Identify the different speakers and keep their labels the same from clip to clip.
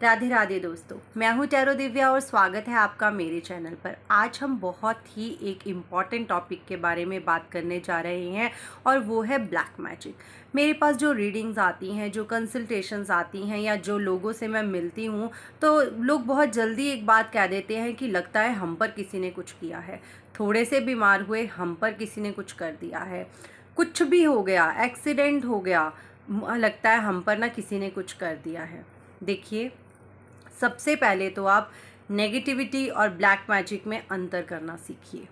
Speaker 1: राधे राधे दोस्तों, मैं हूं टैरो दिव्या और स्वागत है आपका मेरे चैनल पर। आज हम बहुत ही एक इम्पॉर्टेंट टॉपिक के बारे में बात करने जा रहे हैं और वो है ब्लैक मैजिक। मेरे पास जो रीडिंग्स आती हैं, जो कंसल्टेशंस आती हैं या जो लोगों से मैं मिलती हूं, तो लोग बहुत जल्दी एक बात कह देते हैं कि लगता है हम पर किसी ने कुछ किया है, थोड़े से बीमार हुए हम पर किसी ने कुछ कर दिया है, कुछ भी हो गया, एक्सीडेंट हो गया, लगता है हम पर ना किसी ने कुछ कर दिया है। देखिए, सबसे पहले तो आप नेगेटिविटी और ब्लैक मैजिक में अंतर करना सीखिए।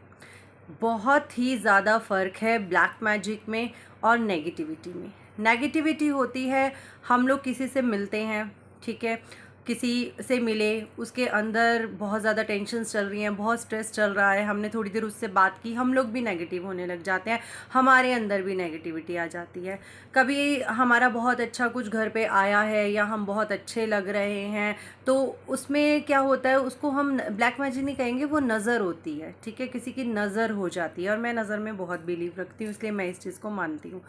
Speaker 1: बहुत ही ज़्यादा फ़र्क है ब्लैक मैजिक में और नेगेटिविटी में। नेगेटिविटी होती है, हम लोग किसी से मिलते हैं, ठीक है, किसी से मिले, उसके अंदर बहुत ज़्यादा टेंशन्स चल रही हैं, बहुत स्ट्रेस चल रहा है, हमने थोड़ी देर उससे बात की, हम लोग भी नेगेटिव होने लग जाते हैं, हमारे अंदर भी नेगेटिविटी आ जाती है। कभी हमारा बहुत अच्छा कुछ घर पे आया है या हम बहुत अच्छे लग रहे हैं, तो उसमें क्या होता है, उसको हम ब्लैक मैजिक नहीं कहेंगे, वो नज़र होती है, ठीक है, किसी की नज़र हो जाती है। और मैं नज़र में बहुत बिलीव रखती हूँ, इसलिए मैं इस चीज़ को मानती हूँ,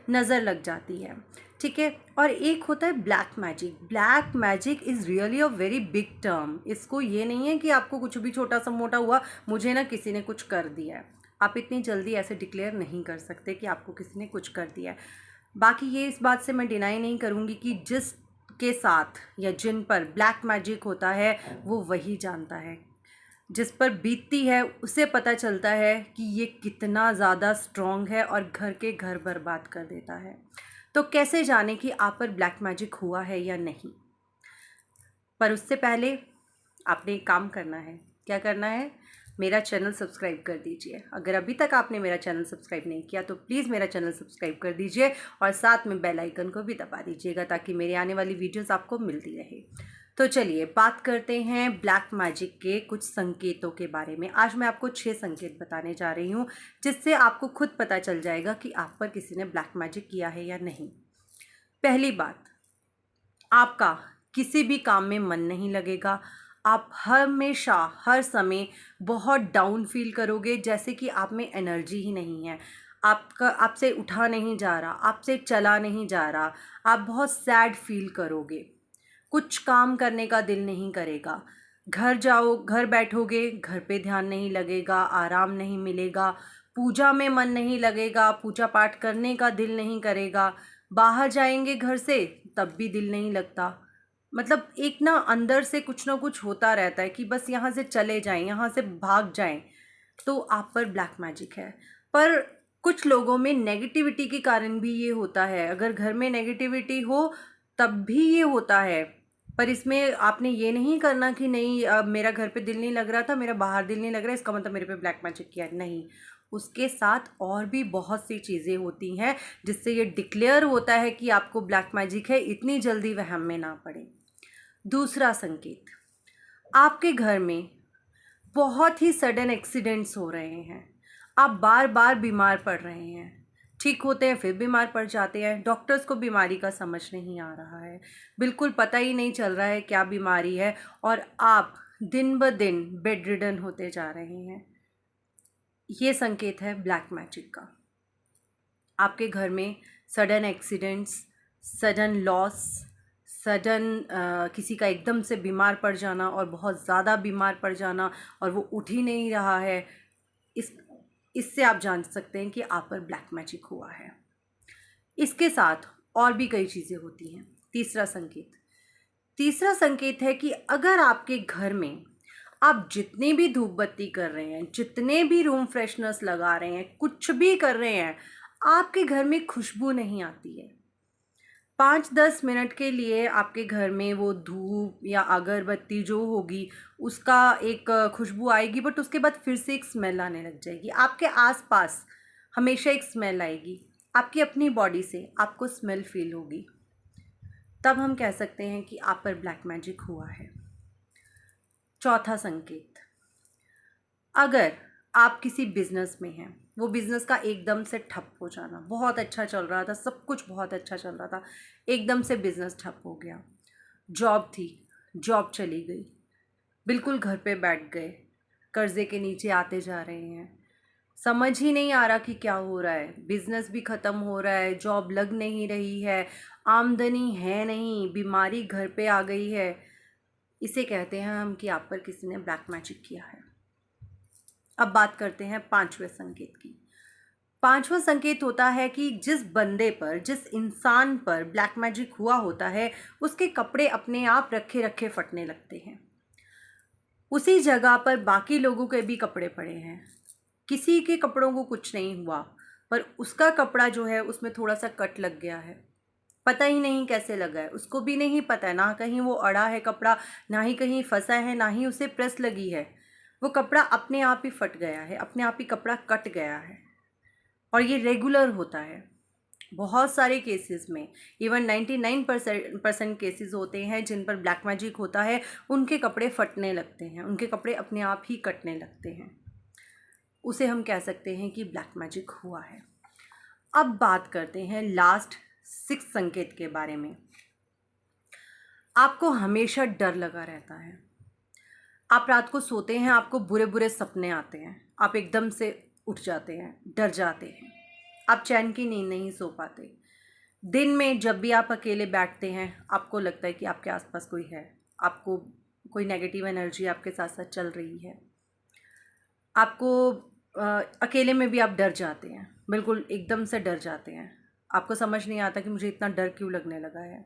Speaker 1: नज़र लग जाती है, ठीक है। और एक होता है black magic. Black magic is really a very big term. इसको ये नहीं है कि आपको कुछ भी छोटा सा मोटा हुआ, मुझे ना किसी ने कुछ कर दिया है, आप इतनी जल्दी ऐसे डिक्लेयर नहीं कर सकते कि आपको किसी ने कुछ कर दिया है। बाकी ये इस बात से मैं डिनाई नहीं करूँगी कि जिस के साथ या जिन पर ब्लैक मैजिक होता है वो वही जानता है, जिस पर बीतती है उसे पता चलता है कि ये कितना ज़्यादा स्ट्रॉन्ग है और घर के घर बर्बाद कर देता है। तो कैसे जाने कि आप पर ब्लैक मैजिक हुआ है या नहीं? पर उससे पहले आपने एक काम करना है। क्या करना है? मेरा चैनल सब्सक्राइब कर दीजिए। अगर अभी तक आपने मेरा चैनल सब्सक्राइब नहीं किया तो प्लीज़ मेरा चैनल सब्सक्राइब कर दीजिए और साथ में बेल आइकन को भी दबा दीजिएगा ताकि मेरी आने वाली वीडियोस आपको मिलती रहे। तो चलिए बात करते हैं ब्लैक मैजिक के कुछ संकेतों के बारे में। आज मैं आपको 6 संकेत बताने जा रही हूँ, जिससे आपको खुद पता चल जाएगा कि आप पर किसी ने ब्लैक मैजिक किया है या नहीं। पहली बात, आपका किसी भी काम में मन नहीं लगेगा। आप हमेशा हर समय बहुत डाउन फील करोगे, जैसे कि आप में एनर्जी ही नहीं है, आपका आपसे उठा नहीं जा रहा, आपसे चला नहीं जा रहा, आप बहुत सैड फील करोगे, कुछ काम करने का दिल नहीं करेगा, घर जाओ, घर बैठोगे, घर पे ध्यान नहीं लगेगा, आराम नहीं मिलेगा, पूजा में मन नहीं लगेगा, पूजा पाठ करने का दिल नहीं करेगा, बाहर जाएंगे घर से तब भी दिल नहीं लगता। मतलब एक ना अंदर से कुछ ना कुछ होता रहता है कि बस यहाँ से चले जाएं, यहाँ से भाग जाएं। तो आप पर ब्लैक मैजिक है। पर कुछ लोगों में नेगेटिविटी के कारण भी ये होता है। अगर घर में नेगेटिविटी हो तब भी ये होता है। पर इसमें आपने ये नहीं करना कि नहीं, मेरा घर पे दिल नहीं लग रहा था, मेरा बाहर दिल नहीं लग रहा, इसका मतलब मेरे पे ब्लैक मैजिक किया है। नहीं, उसके साथ और भी बहुत सी चीज़ें होती हैं जिससे ये डिक्लेयर होता है कि आपको ब्लैक मैजिक है। इतनी जल्दी वहम में ना पड़े। दूसरा संकेत, आपके घर में बहुत ही सडन एक्सीडेंट्स हो रहे हैं, आप बार बार बीमार पड़ रहे हैं, ठीक होते हैं फिर बीमार पड़ जाते हैं, डॉक्टर्स को बीमारी का समझ नहीं आ रहा है, बिल्कुल पता ही नहीं चल रहा है क्या बीमारी है और आप दिन ब दिन बेड रिडन होते जा रहे हैं। ये संकेत है ब्लैक मैजिक का। आपके घर में sudden accidents, sudden loss, sudden किसी का एकदम से बीमार पड़ जाना और बहुत ज़्यादा बीमार पड़ जाना और वो उठ ही नहीं रहा है, इससे आप जान सकते हैं कि आप पर ब्लैक मैजिक हुआ है। इसके साथ और भी कई चीज़ें होती हैं। तीसरा संकेत है कि अगर आपके घर में आप जितनी भी धूप बत्ती कर रहे हैं, जितने भी रूम फ्रेशनर्स लगा रहे हैं, कुछ भी कर रहे हैं, आपके घर में खुशबू नहीं आती है। 5-10 मिनट के लिए आपके घर में वो धूप या अगरबत्ती जो होगी उसका एक खुशबू आएगी, बट उसके बाद फिर से एक स्मेल आने लग जाएगी। आपके आसपास हमेशा एक स्मेल आएगी, आपकी अपनी बॉडी से आपको स्मेल फील होगी। तब हम कह सकते हैं कि आप पर ब्लैक मैजिक हुआ है। चौथा संकेत, अगर आप किसी बिजनेस में हैं, वो बिज़नेस का एकदम से ठप हो जाना, बहुत अच्छा चल रहा था, सब कुछ बहुत अच्छा चल रहा था, एकदम से बिज़नेस ठप हो गया। जॉब थी, जॉब चली गई, बिल्कुल घर पे बैठ गए, कर्ज़े के नीचे आते जा रहे हैं, समझ ही नहीं आ रहा कि क्या हो रहा है, बिज़नेस भी ख़त्म हो रहा है, जॉब लग नहीं रही है, आमदनी है नहीं, बीमारी घर पे आ गई है, इसे कहते हैं हम कि आप पर किसी ने ब्लैक मैजिक किया है। अब बात करते हैं पांचवें संकेत की। पांचवा संकेत होता है कि जिस बंदे पर, जिस इंसान पर ब्लैक मैजिक हुआ होता है, उसके कपड़े अपने आप रखे रखे फटने लगते हैं। उसी जगह पर बाकी लोगों के भी कपड़े पड़े हैं, किसी के कपड़ों को कुछ नहीं हुआ, पर उसका कपड़ा जो है उसमें थोड़ा सा कट लग गया है। पता ही नहीं कैसे लगा है, उसको भी नहीं पता है, ना कहीं वो अड़ा है कपड़ा, ना ही कहीं फंसा है, ना ही उसे प्रेस लगी है। वो कपड़ा अपने आप ही फट गया है, अपने आप ही कपड़ा कट गया है। और ये रेगुलर होता है बहुत सारे केसेस में। इवन 99% केसेस होते हैं जिन पर ब्लैक मैजिक होता है, उनके कपड़े फटने लगते हैं, उनके कपड़े अपने आप ही कटने लगते हैं। उसे हम कह सकते हैं कि ब्लैक मैजिक हुआ है। अब बात करते हैं लास्ट 6 संकेत के बारे में। आपको हमेशा डर लगा रहता है, आप रात को सोते हैं, आपको बुरे बुरे सपने आते हैं, आप एकदम से उठ जाते हैं, डर जाते हैं, आप चैन की नींद नहीं सो पाते। दिन में जब भी आप अकेले बैठते हैं, आपको लगता है कि आपके आसपास कोई है, आपको कोई नेगेटिव एनर्जी आपके साथ साथ चल रही है। आपको अकेले में भी आप डर जाते हैं, बिल्कुल एकदम से डर जाते हैं। आपको समझ नहीं आता कि मुझे इतना डर क्यों लगने लगा है।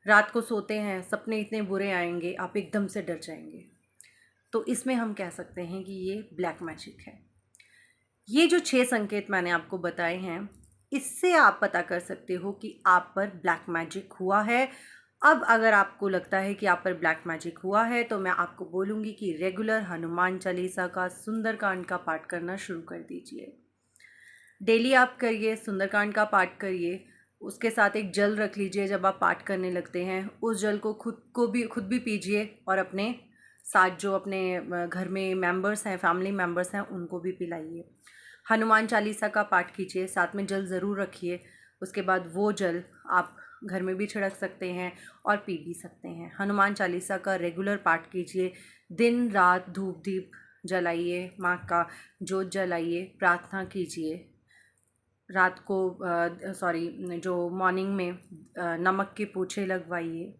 Speaker 1: रात को सोते हैं, सपने इतने बुरे आएंगे, आप एकदम से डर जाएंगे। तो इसमें हम कह सकते हैं कि ये ब्लैक मैजिक है। ये जो 6 संकेत मैंने आपको बताए हैं, इससे आप पता कर सकते हो कि आप पर ब्लैक मैजिक हुआ है। अब अगर आपको लगता है कि आप पर ब्लैक मैजिक हुआ है, तो मैं आपको बोलूँगी कि रेगुलर हनुमान चालीसा का सुंदरकांड का पाठ करना शुरू कर दीजिए। डेली आप करिए, सुंदरकांड का पाठ करिए। उसके साथ एक जल रख लीजिए जब आप पाठ करने लगते हैं, उस जल को खुद भी पीजिए और अपने साथ जो अपने घर में मेंबर्स हैं, फैमिली मेंबर्स हैं, उनको भी पिलाइए। हनुमान चालीसा का पाठ कीजिए, साथ में जल ज़रूर रखिए। उसके बाद वो जल आप घर में भी छिड़क सकते हैं और पी भी सकते हैं। हनुमान चालीसा का रेगुलर पाठ कीजिए, दिन रात धूप दीप जलाइए, माँ का जोत जलाइए, प्रार्थना कीजिए। रात को जो मॉर्निंग में नमक के पोछे लगवाइए।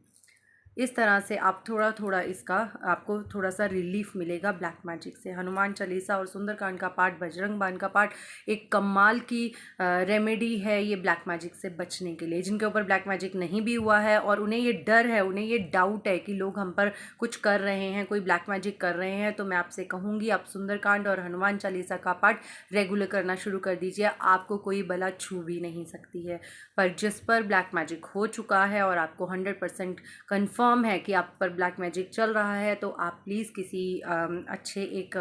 Speaker 1: इस तरह से आप थोड़ा थोड़ा इसका आपको थोड़ा सा रिलीफ मिलेगा ब्लैक मैजिक से। हनुमान चालीसा और सुंदरकांड का पाठ, बजरंग बाण का पाठ एक कमाल की रेमेडी है ये ब्लैक मैजिक से बचने के लिए। जिनके ऊपर ब्लैक मैजिक नहीं भी हुआ है और उन्हें ये डर है, उन्हें ये डाउट है कि लोग हम पर कुछ कर रहे हैं, कोई ब्लैक मैजिक कर रहे हैं, तो मैं आपसे कहूँगी आप सुंदरकांड और हनुमान चालीसा का पाठ रेगुलर करना शुरू कर दीजिए। आपको कोई बला छू भी नहीं सकती है। पर जिस पर ब्लैक मैजिक हो चुका है और आपको 100% कन्फर्म है कि आप पर ब्लैक मैजिक चल रहा है, तो आप प्लीज़ किसी अच्छे एक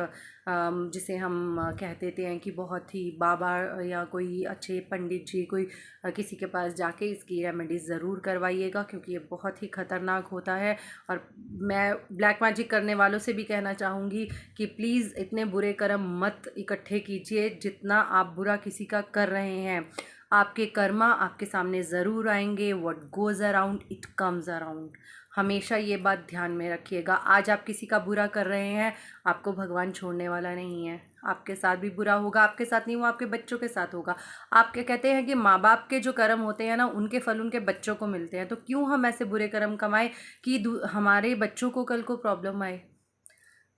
Speaker 1: जिसे हम कह देते हैं कि बहुत ही बाबा या कोई अच्छे पंडित जी, कोई किसी के पास जाके इसकी रेमेडी ज़रूर करवाइएगा, क्योंकि ये बहुत ही ख़तरनाक होता है। और मैं ब्लैक मैजिक करने वालों से भी कहना चाहूँगी कि प्लीज़ इतने बुरे कर्म मत इकट्ठे कीजिए जितना आप बुरा किसी का कर रहे हैं। आपके कर्मा आपके सामने ज़रूर आएंगे। What goes around it comes around, हमेशा ये बात ध्यान में रखिएगा। आज आप किसी का बुरा कर रहे हैं, आपको भगवान छोड़ने वाला नहीं है। आपके साथ भी बुरा होगा, आपके साथ नहीं, वो आपके बच्चों के साथ होगा। आपके कहते हैं कि माँ बाप के जो कर्म होते हैं ना, उनके फल उनके बच्चों को मिलते हैं। तो क्यों हम ऐसे बुरे कर्म कमाएं कि हमारे बच्चों को कल को प्रॉब्लम आए।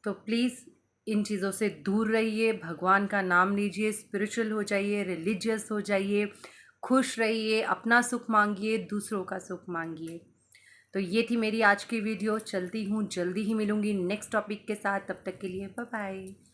Speaker 1: तो प्लीज़ इन चीज़ों से दूर रहिए, भगवान का नाम लीजिए, स्पिरिचुअल हो जाइए, रिलीजियस हो जाइए, खुश रहिए, अपना सुख मांगिए, दूसरों का सुख मांगिए। तो ये थी मेरी आज की वीडियो। चलती हूँ, जल्दी ही मिलूँगी नेक्स्ट टॉपिक के साथ। तब तक के लिए बाय बाय।